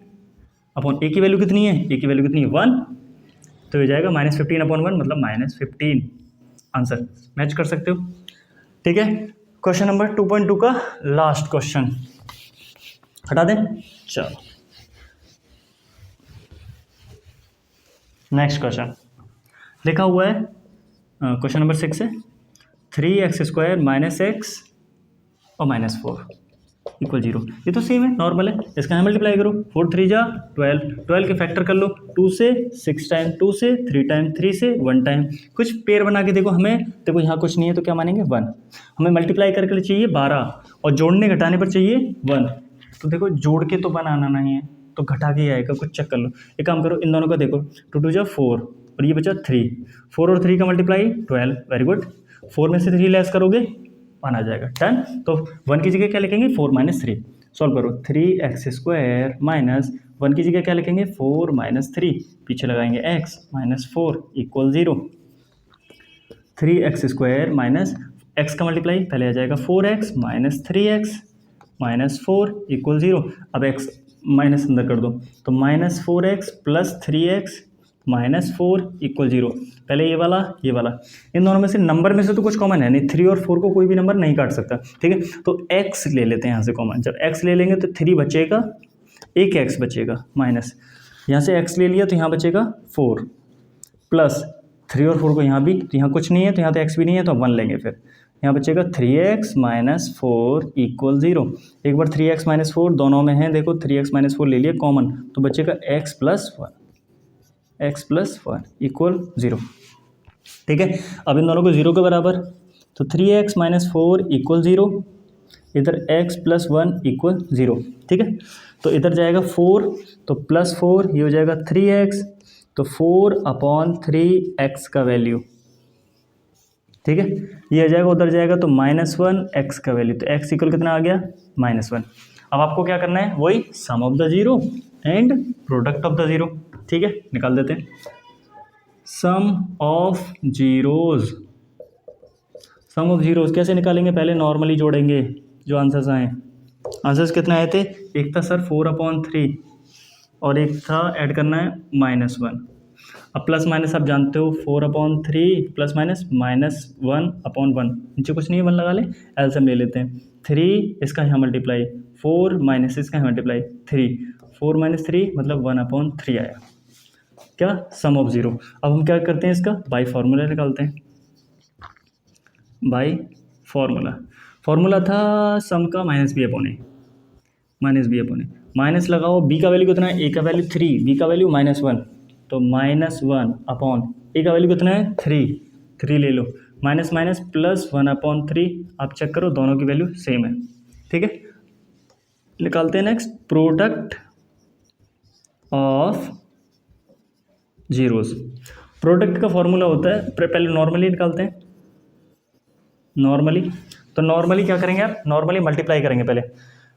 अपॉन ए की वैल्यू कितनी है, ए की वैल्यू कितनी है 1, तो ये जाएगा -15 अपॉन 1 मतलब -15। आंसर मैच कर सकते हो। ठीक है, क्वेश्चन नंबर 2.2 का लास्ट क्वेश्चन हटा दें। चलो नेक्स्ट क्वेश्चन लिखा हुआ है, क्वेश्चन नंबर 6 है, 3x² - x और -4 इक्वल 0। ये तो सेम है, नॉर्मल है, इसका यहाँ मल्टीप्लाई करो, 4 3 जा 12, 12 के फैक्टर कर लो, 2 से 6 टाइम, 2 से 3 टाइम, 3 से 1 टाइम। कुछ पेयर बना के देखो, हमें देखो यहाँ कुछ नहीं है तो क्या मानेंगे 1। हमें मल्टीप्लाई करके चाहिए 12 और जोड़ने घटाने पर चाहिए 1, तो देखो जोड़ के तो 1 आना नहीं है, तो घटा के आएगा, कुछ चेक कर लो। एक काम करो, इन दोनों का देखो, 2 2 जा 4 और ये बचा 3, 4 और 3 का मल्टीप्लाई 12, वेरी गुड। 4 में से 3 लेस करोगे 1 आ जाएगा, डन। तो 1 की जगह क्या लिखेंगे, 4 - 3, सॉल्व करो, 3x² माइनस 1 की जगह क्या लिखेंगे, 4 - 3, पीछे लगाएंगे x -4 equal 0। 3x² minus x का मल्टीप्लाई पहले आ जाएगा 4x - 3x -4 इक्वल 0। अब x माइनस अंदर कर दो, तो -4x + 3x -4 इक्वल 0। पहले ये वाला ये वाला, इन दोनों में से नंबर में से तो कुछ कॉमन है नहीं, 3 और 4 को कोई भी नंबर नहीं काट सकता। ठीक है, तो x ले लेते हैं यहाँ से कॉमन। जब x ले लेंगे तो 3 बचेगा, एक x बचेगा माइनस, यहाँ से x ले लिया तो यहाँ बचेगा 4 प्लस 3 और 4 को यहाँ भी, तो यहाँ कुछ नहीं है तो यहाँ तो x भी नहीं है तो 1 लेंगे, फिर यहाँ बचेगा 3x - 4 इक्वल 0। एक बार 3x - 4 दोनों में है, देखो 3x - 4 ले लिया कॉमन, तो बचेगा x + 1 इक्वल 0। ठीक है, अब इन दोनों को 0 के बराबर, तो 3x - 4 इक्वल 0, इधर x + 1 इक्वल 0। ठीक है, तो इधर जाएगा 4, तो +4 ये हो जाएगा 3x, तो 4/3x का वैल्यू। ठीक है, ये आ जाएगा, उधर जाएगा तो -1 x का वैल्यू, तो x इक्वल कितना आ गया, -1। अब आपको क्या करना है, वही sum of the zero and product of the zero. ठीक है, निकाल देते हैं। Sum of zeros. Sum of zeros कैसे निकालेंगे? पहले नॉर्मली जोड़ेंगे जो आंसर्स आए। आंसर्स कितने आए थे? एक था सर 4/3 और एक था ऐड करना है -1। अब प्लस माइनस आप जानते हो, 4/3 प्लस माइनस -1/1। नीचे कुछ नहीं है, 1 लगा ले, एलसीएम ले लेते हैं। 3 इसका यहाँ मल्टीप्लाई, 4 माइनस इसका यहाँ मल्टीप्लाई 3, 4 - 3 मतलब 1/3 आया। क्या? सम ऑफ जीरो। अब हम क्या करते हैं, इसका बाई फार्मूला निकालते हैं। बाई फार्मूला था सम का -b/a, माइनस लगाओ, b का वैल्यू कितना है? a का वैल्यू 3, b का वैल्यू -1, तो -1 a का वैल्यू कितना है? 3 ले लो, माइनस माइनस प्लस 1/3। आप चेक करो दोनों की वैल्यू सेम है। ठीक है, निकालते हैं next product of zeros. Product का फॉर्मूला होता है, पहले नॉर्मली निकालते हैं। तो नॉर्मली क्या करेंगे आप? नॉर्मली मल्टीप्लाई करेंगे पहले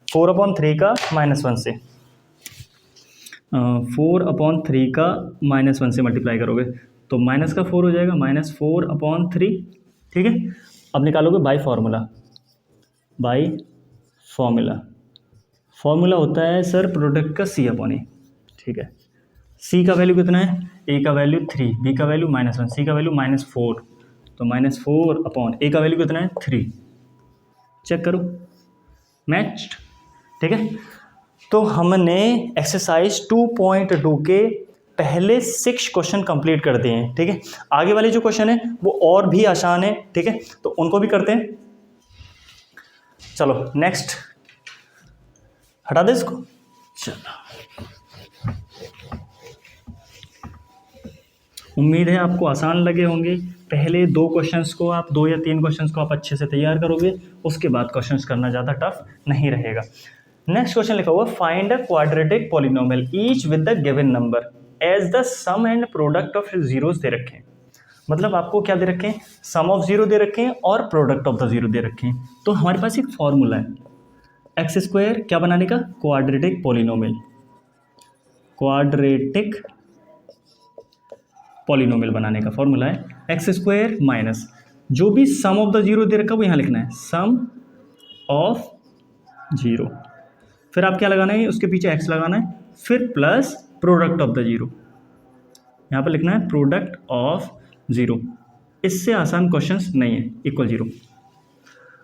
4/3 का -1 से, 4/3 का -1 से मल्टीप्लाई करोगे तो माइनस का 4 हो जाएगा, -4/3। ठीक है, अब निकालोगे बाई फार्मूला होता है सर प्रोडक्ट का C/A। ठीक है, C का वैल्यू कितना है? A का वैल्यू 3, B का वैल्यू -1, C का वैल्यू -4, तो -4 A का वैल्यू कितना है? 3। चेक करो, मैच्ड। ठीक है, तो हमने एक्सरसाइज 2.2 के पहले 6 क्वेश्चन कंप्लीट कर दिए हैं। ठीक है, आगे वाले जो क्वेश्चन है वो और भी आसान है। ठीक है, तो उनको भी करते हैं। चलो नेक्स्ट, हटा दे इसको। चलो, उम्मीद है आपको आसान लगे होंगे। पहले 2 क्वेश्चंस को आप 2 या 3 क्वेश्चंस को आप अच्छे से तैयार करोगे, उसके बाद क्वेश्चंस करना ज़्यादा टफ नहीं रहेगा। नेक्स्ट क्वेश्चन लिखा हुआ, find a quadratic polynomial each with the given number as the sum and product of zeros दे रखे हैं। मतलब आपको क्या दे रखे हैं? सम ऑफ जीरो दे रखे हैं और प्रोडक्ट ऑफ द जीरो दे रखे हैं। तो हमारे पास एक फॉर्मूला है x² क्या बनाने का? क्वाड्रेटिक पॉलिनोमियल बनाने का फॉर्मूला है x² माइनस जो भी सम ऑफ द जीरो दे रखा है वो यहाँ लिखना है, सम ऑफ जीरो। फिर आप क्या लगाना है? उसके पीछे x लगाना है, फिर plus product of the zero, यहाँ पर लिखना है प्रोडक्ट ऑफ जीरो। इससे आसान क्वेश्चंस नहीं है। इक्वल जीरो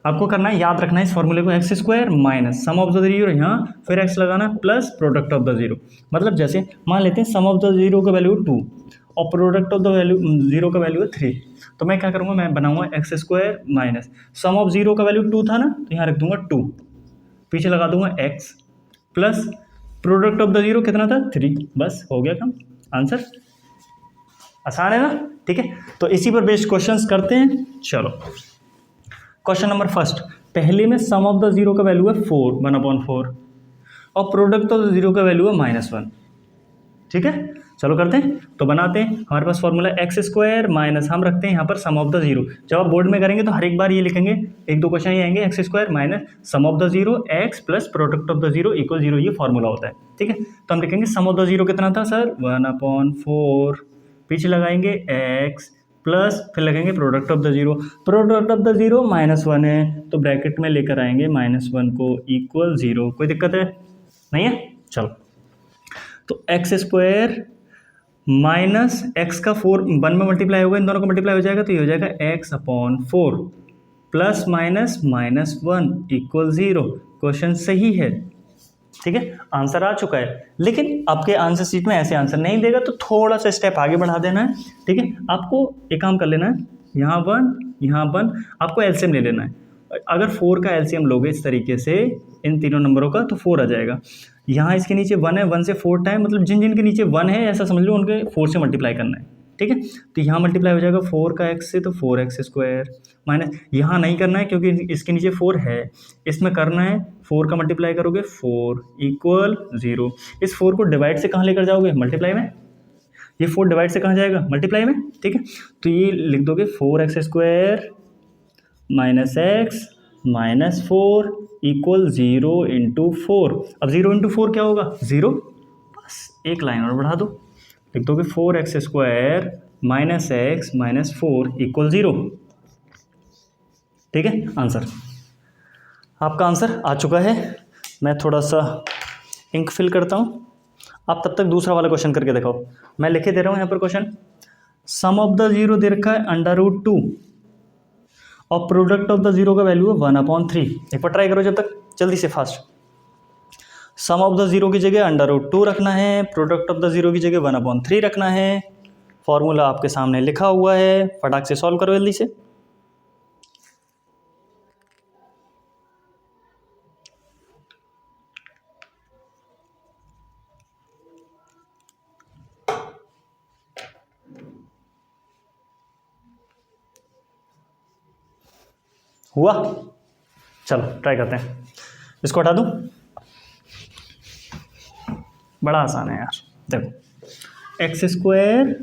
आपको करना है, याद रखना है इस फॉर्मूले को, x² minus sum of the zero यहाँ, फिर x लगाना plus product of the zero. मतलब जैसे मान लेते हैं सम ऑफ द जीरो का वैल्यू 2 और product of the value zero का वैल्यू है 3, तो मैं क्या करूँगा? मैं बनाऊंगा x² minus sum of zero का वैल्यू 2 था ना, तो यहाँ रख दूंगा 2, पीछे लगा दूंगा x plus product of the zero कितना था? 3। बस हो गया काम, आंसर। आसान है ना? ठीक है, तो इसी पर बेस्ड क्वेश्चंस करते हैं। चलो क्वेश्चन नंबर फर्स्ट, पहले में सम ऑफ द जीरो का वैल्यू है 4, 1/4 और प्रोडक्ट ऑफ द जीरो का वैल्यू है -1। ठीक है, चलो करते हैं। तो बनाते हैं, हमारे पास फॉर्मूला x² माइनस हम रखते हैं यहाँ पर सम ऑफ द जीरो। जब आप बोर्ड में करेंगे तो हर एक बार ये लिखेंगे, 1-2 क्वेश्चन ये आएंगे, x² minus sum of the zero x plus product of the zero equal 0, ये फॉर्मूला होता है। ठीक है, तो हम लिखेंगे सम ऑफ द जीरो कितना था सर? 1/4, पीछे लगाएंगे x प्लस फिर लगेंगे product of the zero. Product of the zero -1 है, तो ब्रैकेट में लेकर आएंगे -1 को इक्वल 0। कोई दिक्कत है? नहीं है। चलो, तो x² माइनस x का 4 1 में मल्टीप्लाई होगा, इन दोनों का मल्टीप्लाई हो जाएगा, तो ये हो जाएगा x/4 plus minus -1 equal 0। Question सही है। ठीक है, आंसर आ चुका है। लेकिन आपके आंसर शीट में ऐसे आंसर नहीं देगा, तो थोड़ा सा स्टेप आगे बढ़ा देना है। ठीक है, आपको एक काम कर लेना है, यहाँ 1 यहाँ 1, आपको एलसीएम ले लेना है। अगर 4 का एलसीएम लोगे इस तरीके से इन तीनों नंबरों का, तो 4 आ जाएगा। यहाँ इसके नीचे 1 है, 1 से 4 टाइम, मतलब जिन जिन के नीचे 1 है ऐसा समझ लो उनके 4 से मल्टीप्लाई करना है। ठीक है, तो यहाँ मल्टीप्लाई हो जाएगा 4 का x से, तो 4x² माइनस यहाँ नहीं करना है क्योंकि इसके नीचे 4 है, इसमें करना है 4 का मल्टीप्लाई करोगे 4 इक्वल 0। इस 4 को डिवाइड से कहाँ लेकर जाओगे? मल्टीप्लाई में। ये 4 डिवाइड से कहाँ जाएगा? मल्टीप्लाई में। ठीक है, तो ये लिख दोगे 4x² minus x minus 4 equal 0 × 4। अब 0 × 4 क्या होगा? 0। बस एक लाइन और बढ़ा दो, लिख दोगे 4x² minus x minus 4 equal 0। ठीक है, आंसर आपका आंसर आ चुका है। मैं थोड़ा सा इंक फिल करता हूँ, आप तब तक दूसरा वाला क्वेश्चन करके दिखाओ। मैं लिखे दे रहा हूँ यहाँ पर question, sum of the zero दे रखा है √2 और प्रोडक्ट ऑफ द जीरो का वैल्यू है 1/3। एक बार ट्राई करो जब तक, जल्दी से fast. Sum of the zero की जगह √2 रखना है, प्रोडक्ट ऑफ द जीरो की जगह 1/3 रखना है। फॉर्मूला आपके सामने लिखा हुआ है, फटाक से सॉल्व करो जल्दी से। हुआ? चलो ट्राई करते हैं, इसको हटा दूं। बड़ा आसान है यार, देखो x square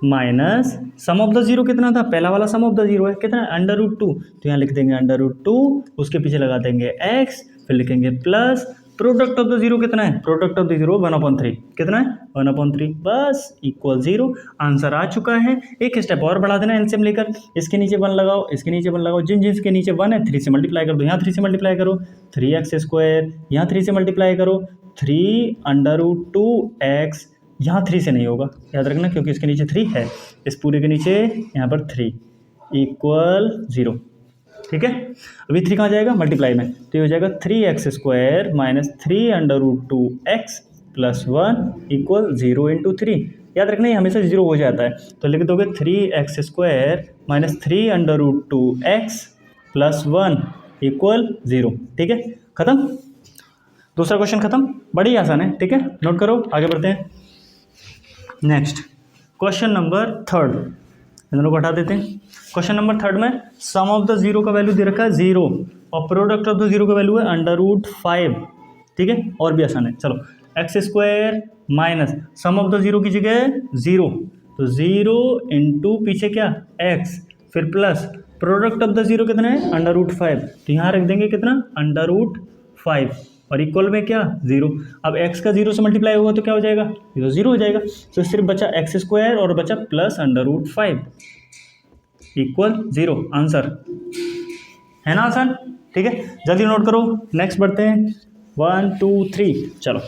minus sum of the zero कितना था, पहला वाला सम ऑफ द जीरो है कितना, √2, तो यहाँ लिख देंगे √2, उसके पीछे लगा देंगे x, फिर लिखेंगे plus product of the zero कितना है, प्रोडक्ट ऑफ द जीरो 1/3 कितना है 1/3, बस इक्वल 0। आंसर आ चुका है। एक स्टेप और बढ़ा देना एलसीएम लेकर, इसके नीचे 1 लगाओ, इसके नीचे 1 लगाओ, जिन जिसके नीचे 1 है 3 से मल्टीप्लाई कर दो, यहाँ 3 से मल्टीप्लाई करो 3x², यहाँ 3 से मल्टीप्लाई करो 3√2x, यहाँ 3 से नहीं होगा याद रखना, क्योंकि इसके नीचे 3 है, इस पूरे के नीचे यहाँ पर 3 इक्वल 0। ठीक है, अभी 3 कहाँ जाएगा मल्टीप्लाई में, तो ये हो जाएगा 3x² minus 3√2x plus 1 equal 0 × 3। याद रखना ये हमेशा 0 हो जाता है, तो लिख दोगे 3x² minus 3√2x plus 1 equal 0। ठीक है, खत्म, दूसरा क्वेश्चन खत्म, बड़ी आसान है। ठीक है, नोट करो, आगे बढ़ते हैं। नेक्स्ट क्वेश्चन नंबर 3, इन दोनों को हटा देते हैं। क्वेश्चन नंबर 3 में सम ऑफ द जीरो का वैल्यू दे रखा है 0 और प्रोडक्ट ऑफ द जीरो का वैल्यू है √5। ठीक है, और भी आसान है, चलो x² minus sum of the zero की जगह 0, तो 0 × पीछे क्या x, फिर plus product of the zero कितना है √5, तो यहाँ रख देंगे कितना √5 और इक्वल में क्या 0। अब x का 0 से मल्टीप्लाई होगा तो क्या हो जाएगा, ये तो 0 हो जाएगा, तो सिर्फ बचा x² और बचा प्लस √5 इक्वल 0। आंसर है ना आसान। ठीक है, जल्दी नोट करो, नेक्स्ट बढ़ते हैं 1 2 3। चलो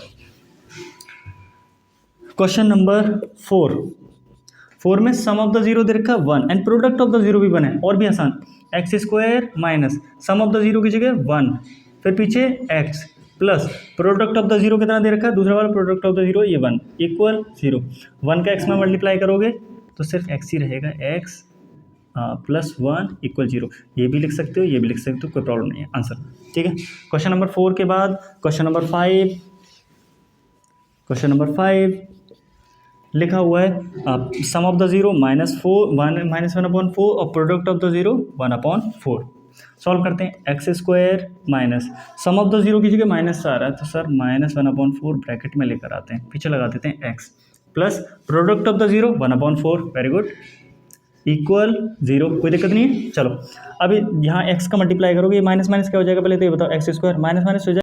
क्वेश्चन नंबर 4 में सम ऑफ द जीरो दे रखा 1 and product of the zero भी 1 है, और भी आसान, x² minus sum of the zero की जगह 1, फिर पीछे x plus product of the zero कितना दे रखा है, दूसरा वाला प्रोडक्ट ऑफ द जीरो ये 1 इक्वल 0। 1 का x में मल्टीप्लाई करोगे तो सिर्फ x ही रहेगा, x प्लस 1 इक्वल 0। ये भी लिख सकते हो, ये भी लिख सकते हो, कोई प्रॉब्लम नहीं है, आंसर। ठीक है, क्वेश्चन नंबर 4 के बाद क्वेश्चन नंबर 5। क्वेश्चन नंबर 5 लिखा हुआ है सम ऑफ द जीरो -1/4 और product of the zero 1/4। Solve करते हैं, x² minus sum of the zero की जगह माइनस आ रहा है, तो सर -1/4 ब्रैकेट में लेकर आते हैं, पीछे लगा देते हैं x plus product of the zero 1/4, very good, equal 0, कोई दिक्कत नहीं है। चलो अभी यहाँ x का मल्टीप्लाई करोगे, ये माइनस माइनस क्या हो जाएगा, पहले तो ये बताओ, x² माइनस माइनस हो जाएगा।